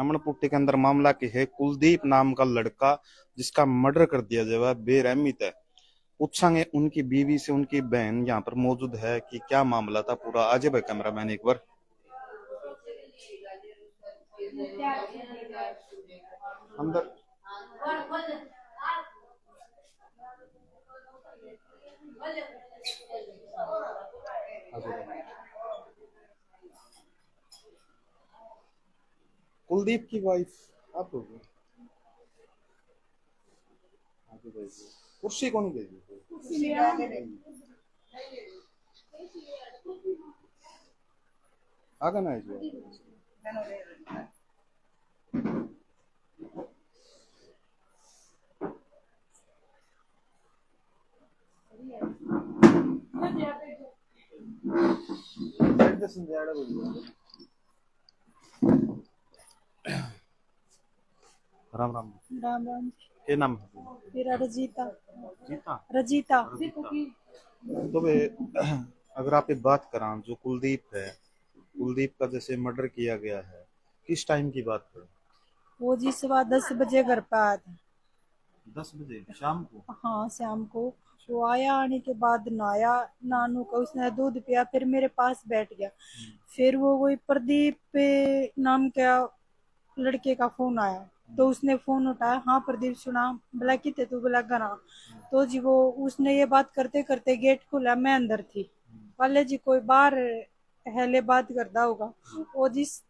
अमनपुट्टी के अंदर मामला की है, कुलदीप नाम का लड़का जिसका मर्डर कर दिया गया बेरहमी है। पूछेंगे उनकी बीवी से, उनकी बहन यहाँ पर मौजूद है कि क्या मामला था पूरा। आज भाई कैमरा मैन एक बार अंदर। कुलदीप की वाइफ आप हो? कुर्सी कौन गई? आगे ना राम राम। राम राम। क्या नाम है? मेरा रजीता। जीता रजीता। तो वे अगर आप एक बात करा, जो कुलदीप है, कुलदीप का जैसे मर्डर किया गया है, किस टाइम की बात करें? वो जी सुबह 10 बजे घर पे आया था। 10 बजे शाम को? हाँ शाम को। वो आया, आने के बाद नहाया, नानू का उसने दूध पिया, फिर मेरे पास बैठ गया। फिर वो कोई प्रदीप नाम का लड़के का फोन आया, तो उसने फोन उठाया। हाँ प्रदीप सुना, बोला कितने तू, बोला घर आ। तो जी वो उसने ये बात करते करते गेट खोला, मैं अंदर थी। वाले जी कोई बाहर हेले बात करता होगा। वो जिस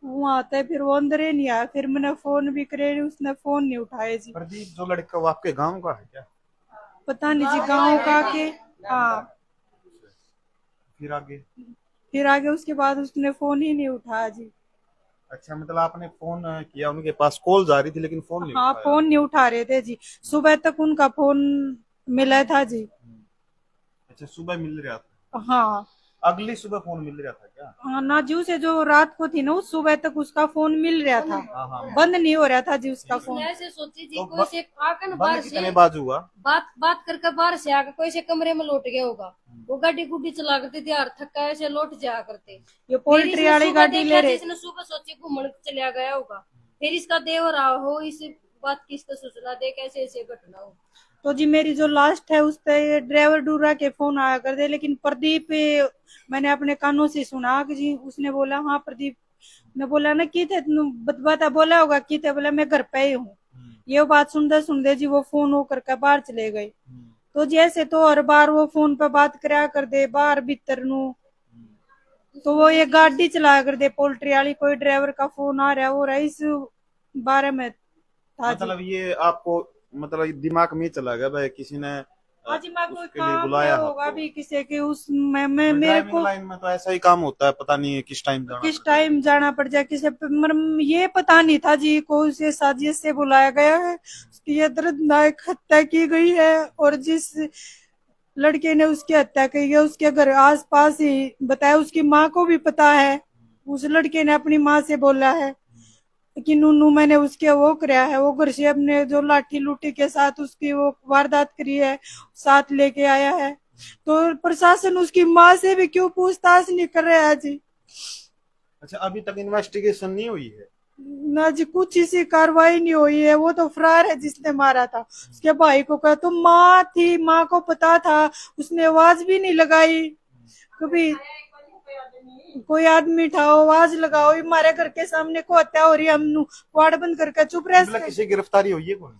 वो आता है, फिर वो अंदर ही नहीं आया। फिर मैंने फोन भी करे, उसने फोन नहीं उठाया जी। प्रदीप जो लड़का वो आपके गांव का है क्या? पता नहीं जी गांव का के। हाँ। फिर आगे? फिर आगे उसके बाद उसने फोन ही नहीं उठाया जी। अच्छा, मतलब आपने फोन किया, उनके पास कॉल जा रही थी लेकिन फोन नहीं हाँ उठाया? फोन नहीं उठा रहे थे जी। सुबह तक उनका फोन मिला था जी। अच्छा, सुबह मिल रहा था? हाँ। अगली सुबह फोन मिल रहा था क्या? हाँ नाजू से जो रात को थी ना, उस सुबह तक उसका फोन मिल रहा था। हाँ हाँ। बंद नहीं हो रहा था जी उसका फोन। ऐसे सोची जी तो कोई से आकर ना बंद बाहर कितने से बाज हुआ? बात बात करके बाहर से आकर कोई से कमरे में लौट गया होगा। वो गाड़ी गुड्डी चला करते थे यार, थक्का ऐसे लौट जाया करते। ये पोल्ट्री वाली गाड़ी ले रहे। इसने सुबह सोचे घूमने चला गया होगा, फिर इसका देवर रहा हो, इस बात की इसका सूचना दे कैसे ऐसे घटना हो। तो जी मेरी जो लास्ट है उस पे ड्राइवर डूरा के फोन आया कर दे, लेकिन प्रदीप मैंने अपने कानों से सुना कि जी उसने बोला हाँ प्रदीप ने बोला ना की थे बता बोला होगा की थे, बोला मैं घर पे ही हूँ। ये बात सुनते सुनते जी वो फोन हो करके बाहर चले गए। तो जैसे तो हर बार वो फोन पे बात करा कर दे बाहर भीतर नु। तो वो ये गाड़ी चला कर दे पोल्ट्री वाली, कोई ड्राइवर का फोन आ रहा हो रहा इस बारे में था जी। मतलब ये आपको मतलब दिमाग में ही चला गया भाई किसी ने आज मैं कोई उसके लिए काम बुलाया में होगा आपको? भी किसी के उस मैं मेरे ड्राइविंग को लाइन में तो ऐसा ही काम होता है, पता नहीं है किस टाइम जाना किस पड़ता है। टाइम जाना पड़ जाए किसी ये पता नहीं था जी को उसे साजिश से बुलाया गया है, उसकी ये दर्दनाक हत्या की गई है। और जिस लड़के ने उसकी हत्या की है उसके घर आस पास ही बताया, उसकी माँ को भी पता है। उस लड़के ने अपनी माँ से बोला है कि नूनू मैंने उसके वो कराया है, वो घर से अपने जो लाठी लूटी के साथ उसकी वो वारदात करी है साथ लेके आया है। तो प्रशासन उसकी माँ से भी क्यों पूछताछ नहीं कर रहा है जी? अच्छा, अभी तक इन्वेस्टिगेशन नहीं हुई है? ना जी कुछ इसी कार्रवाई नहीं हुई है। वो तो फरार है जिसने मारा था। उसके भाई को कहा तो माँ थी, माँ को पता था, उसने आवाज भी नहीं लगाई कभी। कोई आदमी उठाओ आवाज लगाओ, हमारे घर के सामने को हत्या हो रही है, हम वार्ड बंद करके चुप रह मतलब किसी गिरफ्तारी हुई है कौन?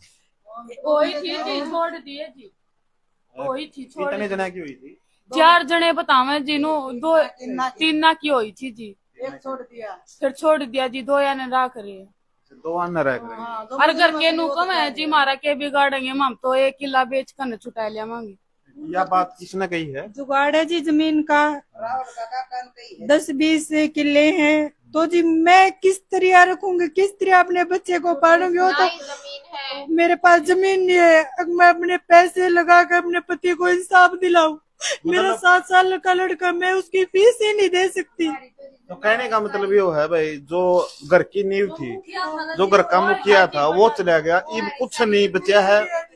वही थी जी, छोड़ दिए जी। वही थी, छोड़ कितने जना की हुई थी? 4 जने बतावे जिन्हों दो 3 ना की हुई थी जी। एक छोड़ दिया, फिर छोड़ दिया जी, 2 याने राख रहे। दो आना रह गए। और घर के नुकम है जी, मारा के बिगाड़ेंगे हम तो 1 किला बेच कर छुटा लिया मांगे। यह बात किसने कही है? जुगाड़ है जी जमीन का, 10-20 किले हैं। तो जी मैं किस तरह रखूंगी, किस तरह अपने बच्चे को पालूंगी? वो तो मेरे पास जमीन नहीं है। अगर मैं अपने पैसे लगा कर अपने पति को इंसाफ दिलाऊं, मेरा 7 साल का लड़का, मैं उसकी फीस ही नहीं दे सकती। तो कहने का मतलब ये है भाई, जो घर की नींव थी, जो घर का मुखिया था वो चला गया, अब कुछ नहीं बचा है।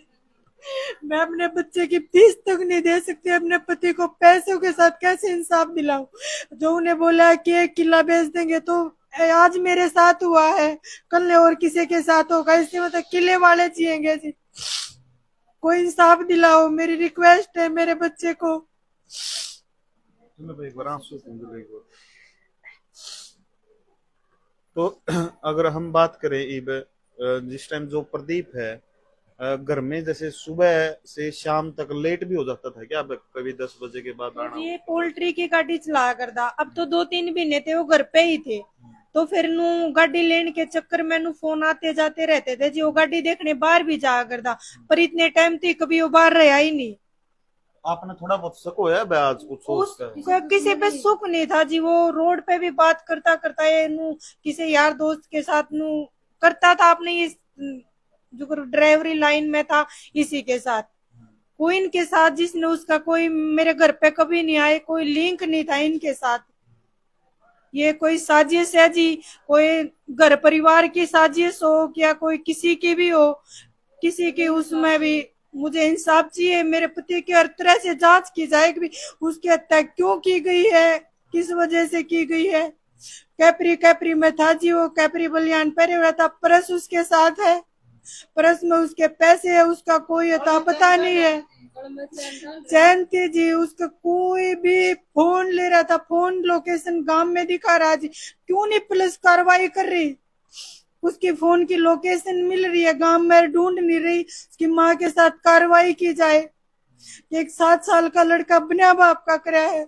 मैं अपने बच्चे की फीस तक नहीं दे सकती, अपने पति को पैसों के साथ कैसे इंसाफ दिलाऊं? जो उन्हें बोला कि 1 किला बेच देंगे, तो आज मेरे साथ हुआ है, कल और किसी के साथ होगा। इससे मतलब किले वाले जिएंगे जी। कोई इंसाफ दिलाओ, मेरी रिक्वेस्ट है मेरे बच्चे को। तो अगर हम बात करें इब जिस टाइम जो प्रदीप है घर में जैसे सुबह से शाम तक लेट भी हो जाता था क्या? अब कभी 10 बजे के बाद आना? ये पोल्ट्री की गाड़ी चलाया करता। अब तो 2-3 महीने थे वो घर पे ही थे, तो फिर नू गाड़ी लेने के चक्कर में नू फोन आते जाते रहते थे जी। वो गाड़ी देखने बाहर भी जाया करता, पर इतने टाइम तक कभी वो बाहर रहा ही नहीं। आपने थोड़ा बहुत शक होया बे आज कुछ सोच कर? उसका किसी पे सुख नहीं था जी। वो रोड पे भी बात करता करता है नू किसी यार दोस्त के साथ नू करता था। आपने इस जो ड्राइवरी लाइन में था इसी के साथ, कोई इनके साथ जिसने उसका कोई मेरे घर पे कभी नहीं आए, कोई लिंक नहीं था इनके साथ। ये कोई साजिश है जी, कोई घर परिवार की साजिश हो या कोई किसी की भी हो, किसी की उसमें भी मुझे इंसाफ चाहिए। मेरे पति की हर तरह से जांच की जाए कि उसकी हत्या क्यों की गई है, किस वजह से की गई है। कैपरी कैपरी में था जी, वो कैपरी बलियान पहने हुआ था, पर्स उसके साथ है, पर्स में उसके पैसे है, उसका कोई अता पता नहीं है। चैन थी जी, उसका कोई भी फोन ले रहा था, फोन लोकेशन गांव में दिखा रहा जी। क्यों नहीं पुलिस कार्रवाई कर रही? उसकी फोन की लोकेशन मिल रही है, गांव में ढूंढ नहीं रही। उसकी माँ के साथ कार्रवाई की जाए। एक 7 साल का लड़का बिना बाप का कराया है।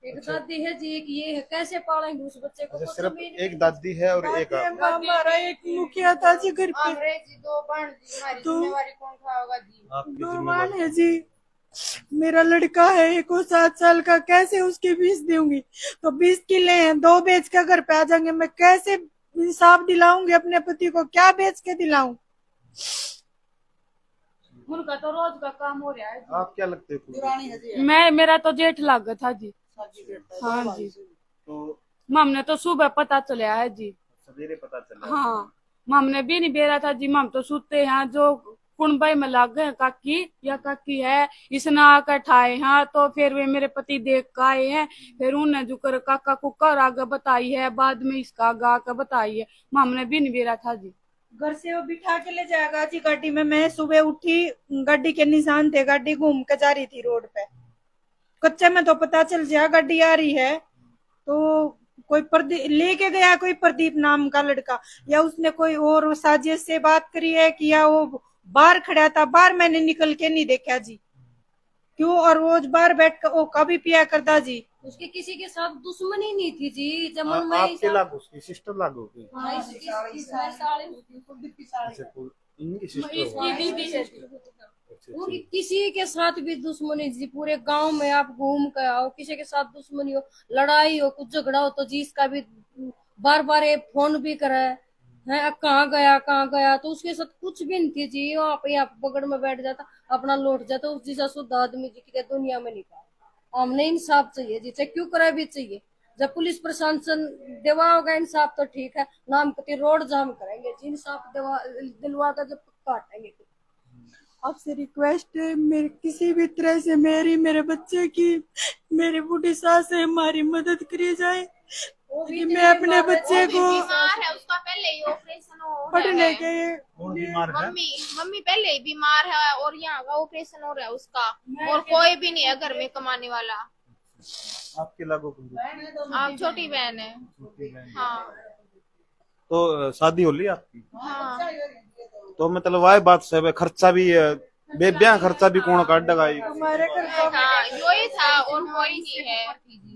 एक दादी है जी, एक ये है, कैसे पालेंगे उस बच्चे को? अच्छा, सिर्फ एक दादी है और एक आप? हमारा एक मुखिया था जी घर पे, अंग्रेजी 2 बाण जी, हमारी जिम्मेवारी कौन उठाएगा जी? आपकी 2 जिम्मेवारी बाण है जी। मेरा लड़का है एक 7 साल का, कैसे उसकी फीस दूंगी? तो 20 किले हैं, 2 बेच के घर पे आ जाएंगे। मैं कैसे इंसाफ दिलाऊंगी अपने पति को? क्या बेच के दिलाऊं? उनका तो रोज का काम हो रहा है जी। आप क्या लगते हो? मेरा तो जेठ लाग था जी। हाँ जी, तो हमने तो सुबह पता चला है जी। सवेरे पता चला? हाँ, हमने भी नहीं बेरा था जी। हम तो सुते हैं, जो कुंबाई में लाग गए काकी या काकी है, इसने आकर ठाए हैं। तो फिर वे मेरे पति देख कर आए हैं, फिर उन्हें जो कर काका को कर आगे बताई है, बाद में इसका आगे आकर बताई है। हमने भी नहीं बेरा था जी। घर से वो बिठा के ले जाएगा जी गाड़ी में। मैं सुबह उठी, गाड़ी के निशान थे, गाड़ी घूम के जा रही थी रोड पे। कच्चे में तो पता चल जाए गाड़ी आ रही है, तो कोई प्रदीप लेके गया, कोई प्रदीप नाम का लड़का, या उसने कोई और साजिश से बात करी है कि या वो बाहर खड़ा था। बाहर मैंने निकल के नहीं देखा जी, क्यों? और रोज बाहर बैठ कर वो कभी पिया करता जी। उसके किसी के साथ दुश्मनी नहीं थी जी। जब मैं आपके लागू, उसकी सिस्टर लागू की? इनकी सिस्टर हो? उनकी किसी के साथ भी दुश्मनी जी। पूरे गांव में आप घूम के आओ, किसी के साथ दुश्मनी हो, लड़ाई हो, कुछ झगड़ा हो, तो जी इसका भी बार बार फोन भी करे है, अब कहाँ गया, तो उसके साथ कुछ भी नहीं थी जी। वो आप यहाँ पकड़ में बैठ जाता, अपना लौट जाता। उस जैसा शुद्ध आदमी जी की दुनिया में नहीं पाया। हमने इंसाफ चाहिए जी, चाहे क्यों करा भी चाहिए। जब पुलिस प्रशासन देवा होगा इंसाफ तो ठीक है, नाम कति रोड जाम करेंगे जी। इंसाफ दिलवा कर जब काटेंगे। आपसे रिक्वेस्ट है, मेरे किसी भी तरह से मेरी, मेरे बच्चे की, मेरी बूढ़ी सास है, हमारी मदद करी जाए कि मैं अपने बच्चे को बीमार है, उसका पहले ही ऑपरेशन हो रहा पढ़ने है। के। कौन बीमार है? मम्मी पहले ही बीमार है और यहाँ का ऑपरेशन हो रहा है उसका, और कोई भी नहीं है घर में कमाने वाला। आपके लागू? आप छोटी बहन है। हाँ तो शादी हो ली आपकी? हाँ, तो मतलब वही बात से खर्चा भी बेब्या खर्चा भी कौन काटेगा? हमारे घर का हाँ यही था और कोई नहीं है।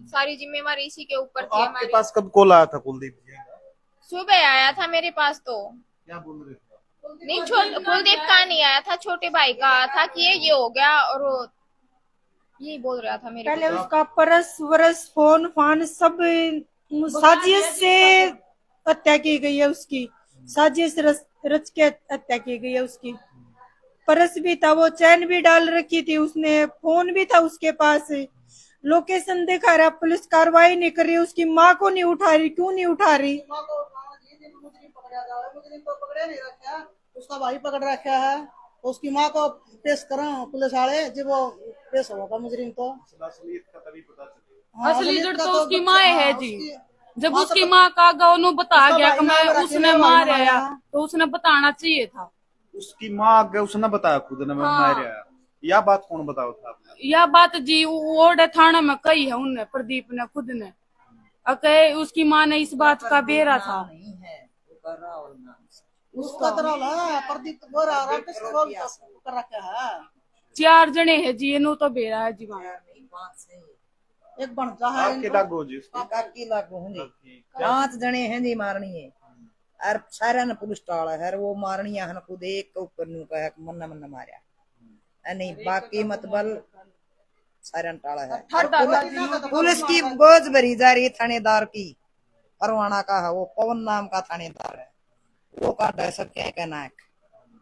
सारी जिम्मेवारी इसी के ऊपर थी आपके हमारी। पास कब कॉल आया था कुलदीप जी? सुबह आया था मेरे पास। तो क्या बोल रहे थे? नहीं, कुलदीप का नहीं आया था, छोटे भाई का आया था कि ये हो गया, और वो यही बोल रहा था मेरे पहले को। उसका परस वरस फोन फान सब साजिश से हत्या की गई है उसकी। साजिश रच के हत्या की गई है उसकी। परस भी था, वो चैन भी डाल रखी थी उसने, फोन भी था उसके पास, लोकेशन दिखा रहा। पुलिस कार्रवाई नहीं कर रही, उसकी माँ को नहीं उठा रही। क्यों नहीं उठा रही? पकड़े नहीं रखा, उसका भाई पकड़ रखा है, तो उसकी माँ को पेश करा पुलिस वाले जब वो पेश होगा मुजरिम तो असलियत का तभी पता चलेगा। हाँ, असली असलियत जड़ का तो उसकी माँ है जी। जब उसकी माँ का गौनू बता उसका गया भाई कि मैं मारा, उसने अकेले भाई मारा मारा। तो उसने बताना चाहिए था। उसकी माँ आगे उसने बताया खुद ने, मैं हाँ। मारा। यह बात कौन बताओ था आपने? यह बात जी ओडे थाना में कही है उनने, प्रदीप ने खुद ने। अके उसकी माँ ने इस बात का बेरा था। उसका तरह है प्रदीप गोरा राकेश को कर रखा है। 4 जने है जी, इन्हों तो बेरा है जी वहाँ। एक बनता है आपके लागू जी उसकी? काकी लागू होंगे। क्या? 5 जने हैं जी मारनी है और सारा ने पुलिस टाला है वो मारनी है खुद एक के ऊपर नु कहा मन्ना मन्ना मारा नहीं बाकी मतबल सारा ने टाला है। पुलिस की बोझ भरी जा रही है थानेदार की, परवाना का है वो पवन नाम का थानेदार है, वो काट है सब क्या कहना है।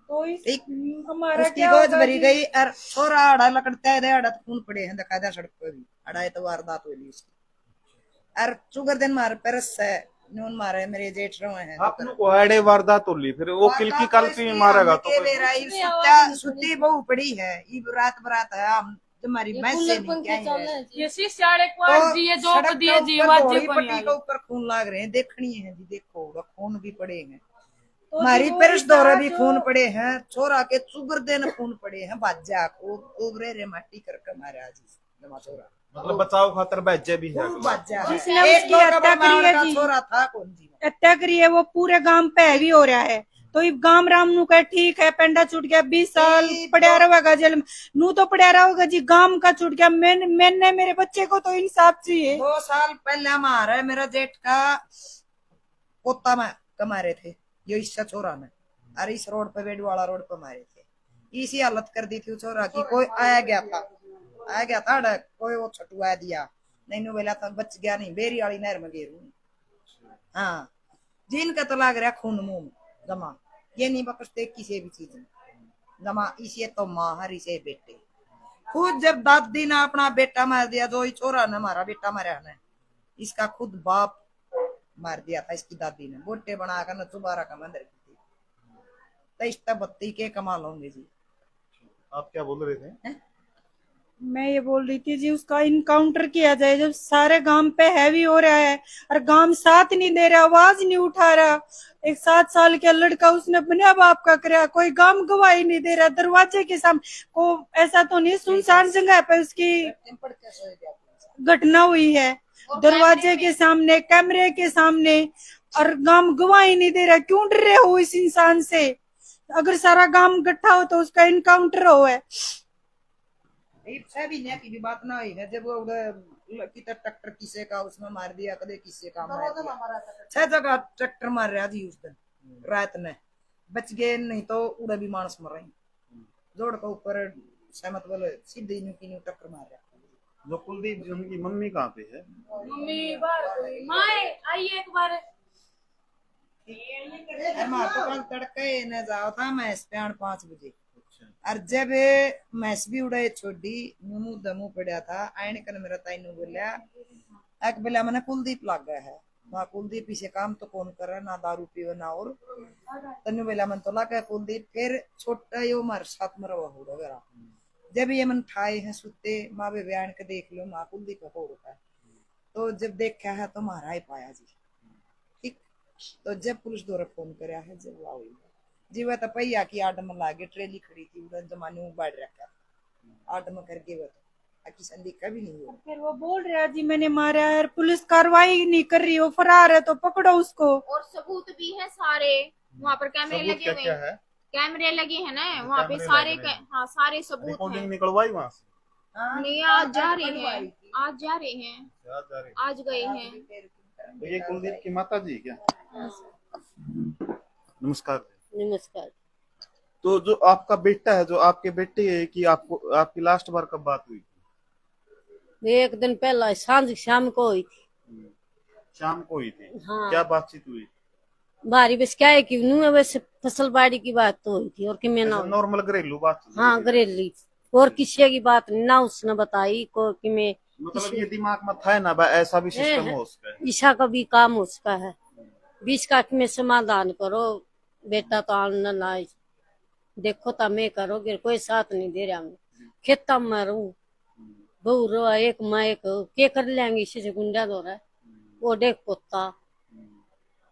तो ठीक हमारा उसकी क्या बोझ होगा भरी जी? गई और छोरा आड़ा लकड़ता है आड़ा खून पड़े हैं दिखा दे सड़क पे भी आड़ा तो वारदात हुई उसकी और शुगर दिन मार परस है नून मारे मेरे जेठ रहे हैं आपने को आड़े वारदात हो ली, फिर वो किल की कल्पी में मारेगा तो कोई- सुती बहु पड़ी है ये रात बरात है हम तुम्हारी ये भैंस कूलर से नहीं पंखे क्या चल है रहे हैं जी। ये शीशाड़े क्वार जी, ये जो सड़क दिए के जी ऊपर वाजे घोड़ी को पट्टी नहीं के ऊपर खून लाग रहे हैं देखनी है जी देखो खून भी पड़े हैं तो हमारी जी वो पेरस दौरे भी जो- खून पड़े हैं छोरा के चुगर देन खून पड़े हैं बाजा को उबरे रे माटी करके मारे आज जमा छोरा मतलब बचाव खातर बैजे भी है। खूब बाजा जिसने एक उसकी दो हत्या कबर करी है का जी। छोरा था कौन जी हत्या करी है वो पूरे गांव पे हैवी हो रहा है। तो ये गांव राम नु का ठीक है, पेंडा छूट गया 20 साल पड़ा रहेगा जेल में, नू तो पड़ा रहोगा जी, गांव का छूट गया। मैंने मेरे बच्चे को तो इंसाफ चाहिए। 2 साल पहले हमारा मेरा जेठ का पोता में कमा रहे थे जो इससे छोरा में अरे इस रोड पे बेडवाड़ा रोड पे मारे थे इसी हालत कर दी थी छोरा की कोई आया गया था कोई वो छटुआ दिया नहीं नु बोला था बच गया नहीं बेरी वाली नहर में गिरू हाँ जिनका तो लाग रहा खून मुंह में जमा ये नहीं बकसते किसी भी चीज में जमा इसे तो माँ हर इसे बेटे खुद जब दादी ने अपना बेटा मार दिया जो ही छोरा ने हमारा बेटा मारा है इसका खुद बाप मार दिया था इसकी दादी ने बोटे बनाकर न चुबारा का मंदिर की तो इस बत्ती के कमाल होंगे जी। आप क्या बोल रहे थे? मैं ये बोल रही थी जी उसका इनकाउंटर किया जाए, जब सारे गांव पे हैवी हो रहा है और गांव साथ नहीं दे रहा, आवाज नहीं उठा रहा। एक 7 साल का लड़का उसने अपने बाप का कराया, कोई गांव गवाही नहीं दे रहा। दरवाजे के सामने को ऐसा तो नहीं सुनसान जगह पे उसकी घटना हुई है, दरवाजे के सामने कैमरे के सामने, और गांव गवाही नहीं दे रहा। क्यों डर रहे हो इस इंसान से? अगर सारा गांव इकट्ठा हो तो उसका इनकाउंटर हो है। भी नहीं की भी बात ना हुई है जब वो कितना ट्रैक्टर किसे का उसमें मार दिया कदे किसे का मार दिया 6 जगह ट्रैक्टर मार रहा जी उस दिन रात में बच गए नहीं तो उड़ा भी मानस मर रही जोड़ के ऊपर सहमत बोले सीधे न्यू टक्कर मार रहा। जो कुलदीप जी उनकी मम्मी कहाँ पे है? मम्मी बार माए आइए एक बार। हमारे तो कल तड़के न जाओ था मैं स्टैंड 5 बजे और जब मैस भी उड़े छोड़ी मुंह दमू पड़ा था आने कर मेरा ताई ने बोला एक बेला मैंने कुलदीप लग गया है ना कुलदीप इसे काम तो कौन कर रहा ना दारू पीवे ना और तनु बेला मन तो लगा कुलदीप फिर छोटा यो मार साथ मरा हो गया जब ये मन ठाए हैं सुते माँ बे बयान के देख लो माँ कुलदीप हो रहा है तो जब देखा है तो मारा ही पाया जी ठीक। तो जब पुलिस द्वारा फोन कराया है जब आओ जी वह तो पहिया की आडम लागे ट्रेली खड़ी थी उधर जमाने में बाढ़ रखा आडम करके वह तो किसान दिखा भी नहीं हुआ। फिर वो बोल रहा जी मैंने मारा है, पुलिस कार्रवाई नहीं कर रही, वो फरार है तो पकड़ो उसको। और सबूत भी है सारे वहाँ पर कैमरे सबूत लगे हुए क्या हैं है? कैमरे लगे हैं ना वहाँ पे सारे हाँ सारे सबूत रिकॉर्डिंग हैं। निकलवाई वहां से? नहीं आज जा रहे हैं आज जा रहे हैं याद जा रही? आज गए हैं। तो ये कुलदीप की माता जी क्या? नमस्कार। नमस्कार। तो जो आपका बेटा है, जो आपके बेटे है कि आपको आपकी लास्ट बार कब बात हुई थी? एक दिन पहला सांझ शाम को हुई थी। शाम को हुई थी। हाँ। क्या बातचीत हुई? बारी बस क्या है कि वैसे फसल बाड़ी की बात तो हुई थी और कि मैं ना नॉर्मल घरेलू बात? हाँ घरेली और किसी की बात नहीं ना उसने बताई को कि मैं मतलब ये दिमाग में था ना भाई ऐसा भी सिस्टम हो उसका? ईशा का भी काम उसका है बीच का कि मैं समाधान करो बेटा तो आना ना देखो तो मैं करोगे कोई साथ नहीं दे रहा मैं खेता में रहूं बहु रो एक माँ एक के कर लेंगे इसी से गुंडा दो रहा है ओडे पोता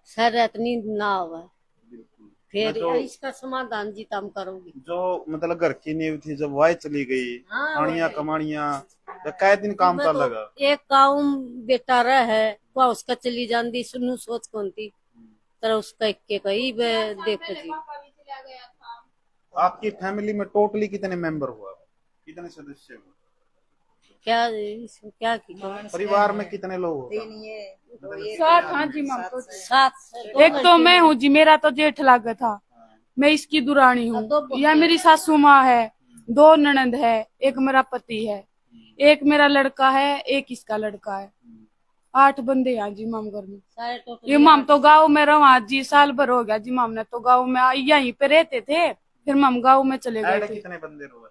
सर इतनी ना हुआ फिर जो इसका समाधान जी तम करोगी। जो मतलब घर की नींव थी जब वाय चली गई, हाँ, खानिया वही। कमानिया, तो कै दिन काम मैं चल तो लगा। एक काम बेटा रह है वह उसका चली जाती सुनू सोच कौन थी तरह उसका एक के कही बे देखो जी। आपकी फैमिली में टोटली कितने मेंबर हुआ, कितने सदस्य हुए, क्या इसमें क्या की परिवार में कितने लोग हो? तीन ये दो ये सात, हाँ जी माम तो सात एक तो मैं हूँ जी, मेरा तो जेठ लागा था, मैं इसकी दुरानी हूँ। यह मेरी सासू माँ है, 2 ननंद है, एक मेरा पति है, एक मेरा लड़का है, एक इसका लड़का है। 8 बंदे हैं जी माम घर में। सारे टोटल ये माम तो गाँव में रहा जी, साल भर हो गया जी। माम ने तो गाँव में यहीं पे रहते थे, फिर माम गाँव में चले गए ऐड थे। कितने बंदे हुए?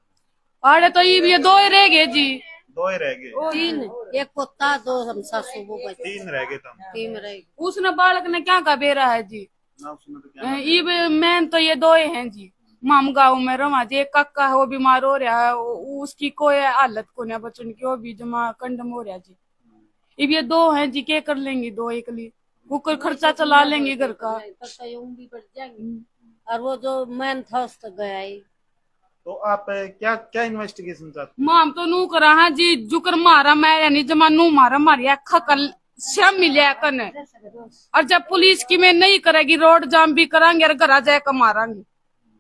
आड़े तो ये 2 ही रह गए जी। 2 ही रह गए। 3 एक पोता 2 हम सासू वो बचे 3 रह गए तुम। 3 रहे। उसने बालक ने क्या का बेरा है जी। ना उसमें तो क्या ये मैन तो ये 2 ही हैं जी। माम गाँव में रहा जी, एक काका है वो बीमार हो रहा है, उसकी कोई हालत को नहीं बचन की, वो भी जमा कंडम हो रहा जी। अब ये 2 हैं जी, क्या कर लेंगी 2 एक लिए, वो कोई खर्चा चला लेंगे घर का। भी बढ़ जाएंगे और वो जो मैन था उस तक गया ही। तो आप क्या क्या इन्वेस्टिगेशन चाहते माम तो नू करा है जी, जुकर मारा मैं यानी जमा नू मारा मारी अखा कल श्याम मिले कने, और जब पुलिस की में नहीं करेगी रोड जाम भी करांगे और घर जाकर मारांगे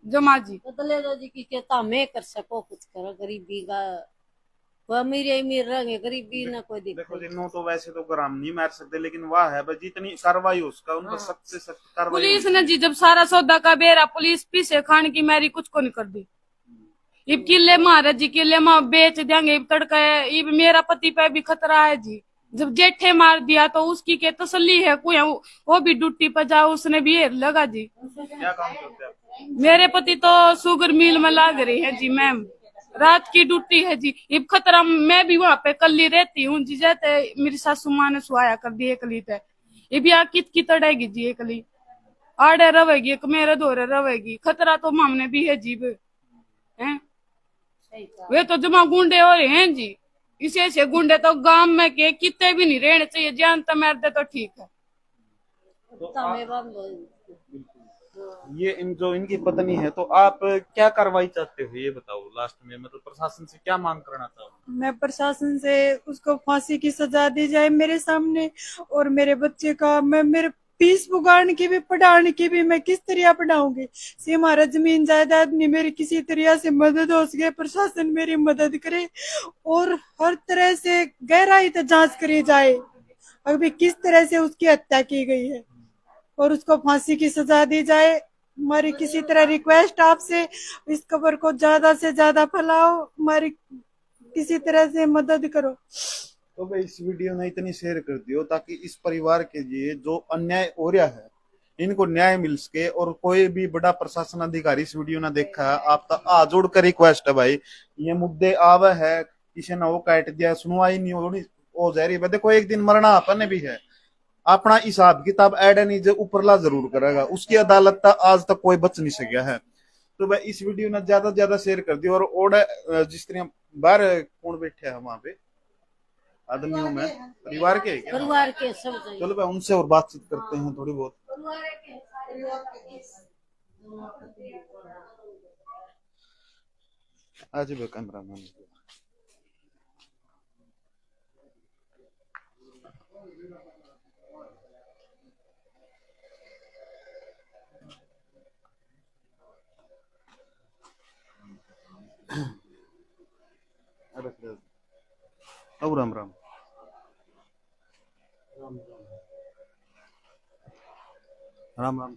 जमा जी। बदले दो जी की कहता मैं कर सको कुछ करो गरीबी का वो अमीर रहेंगे गरीबी ना कोई देखो दिक्कत। जिन्हों तो वैसे तो ग्राम नहीं मार सकते, लेकिन वाह है बस जितनी कार्रवाई हो उसका उनका सख्त से सख्त कार्रवाई पुलिस होनी ने चाहिए। जी जब सारा सौदा का बेरा पुलिस पीछे खान की मेरी कुछ को नहीं कर दी। इब किले मारे जी, किले में बेच देंगे इब तड़का। इब मेरा पति पे भी खतरा है जी, जब जेठे मार दिया तो उसकी के तसल्ली है कोई वो भी ड्यूटी पर जाओ, उसने भी हेर लगा जी। क्या काम करते हैं आप? मेरे पति तो शुगर मिल में लाग रही है जी मैम, रात की ड्यूटी है जी। इब खतरा मैं भी वहां पे कल्ली रहती हूँ जी, जाते मेरी सासू माँ ने सुहाया कर दी एकली ते। इब यहाँ कित की तड़ेगी जी एकली, आड़े रवेगी एक मेरे दोरे रवेगी, खतरा तो मामने भी है जी हैं। वे तो जमा गुंडे हो रहे हैं जी, इसे ऐसे गुंडे तो गांव में के कितने भी नहीं रहने चाहिए, जान तो मार दे तो ठीक है। ये जो इनकी पत्नी है, तो आप क्या कार्रवाई चाहते हो ये बताओ लास्ट में, मतलब प्रशासन से क्या मांग करना चाहोगे? मैं प्रशासन से उसको फांसी की सजा दी जाए मेरे सामने, और मेरे बच्चे का मैं मेरे फीस भुगतान की भी पढ़ाने की भी मैं किस तरह पढ़ाऊंगी। से हमारा जमीन जायदाद नहीं, मेरी किसी तरह से मदद हो सके, प्रशासन मेरी मदद करे और हर तरह से गहराई तक जांच करी जाए अभी किस तरह से उसकी हत्या की गई है, और उसको फांसी की सजा दी जाए। हमारी किसी तरह रिक्वेस्ट आपसे, इस खबर को ज्यादा से ज्यादा फैलाओ, हमारी किसी तरह से मदद करो। तो भाई इस वीडियो ने इतनी शेयर कर दियो ताकि इस परिवार के लिए जो अन्याय हो रहा है इनको न्याय मिल सके, और कोई भी बड़ा प्रशासन अधिकारी इस वीडियो ने देखा है, आपका हाथ जोड़ कर रिक्वेस्ट है भाई, ये मुद्दे आवे है किसी ने वो काट दिया सुनवाई नहीं हो जा रही है। देखो एक दिन मरना अपन भी है, अपना हिसाब किताब एड नहीं जो ऊपरला जरूर करेगा, उसकी अदालत तक आज तक कोई बच नहीं सका है। तो भाई इस वीडियो ने ज्यादा से ज्यादा शेयर कर दिया, और जिस तरह बाहर कौन बैठे है वहां पे आदमियों में परिवार के क्या? परिवार के सब चलो भाई उनसे और बातचीत करते हैं थोड़ी बहुत। आज भी कैमरा मैन अब राम राम राम राम।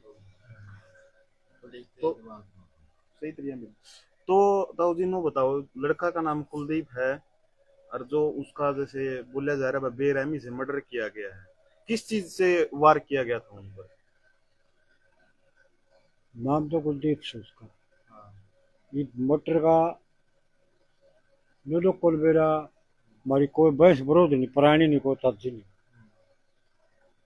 तो सही तरीके में तो दाऊ जी नो बताओ, लड़का का नाम कुलदीप है और जो उसका जैसे बोला जा रहा है बेरहमी से मर्डर किया गया है, किस चीज से वार किया गया था उन पर? नाम तो कुलदीप से उसका ये मोटर का नो कोल बेरा हमारी कोई बहस विरोध नहीं, पुरानी नहीं, कोई तर्जी नहीं।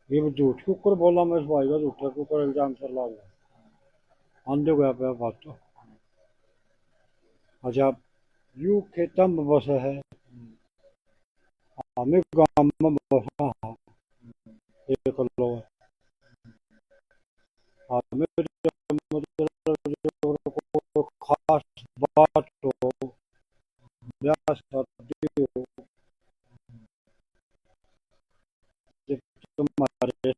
ये झूठ के ऊपर बोला मैं इस भाई का झूठा के ऊपर इल्जाम चल रहा हुआ आंधे गया पे बात तो। अच्छा यू खेतम में बसा है, हमें गांव में बसा है, देख लो। हमें मतलब कोई खास बात हो, ब्याह शादी हो, जब तुम्हारे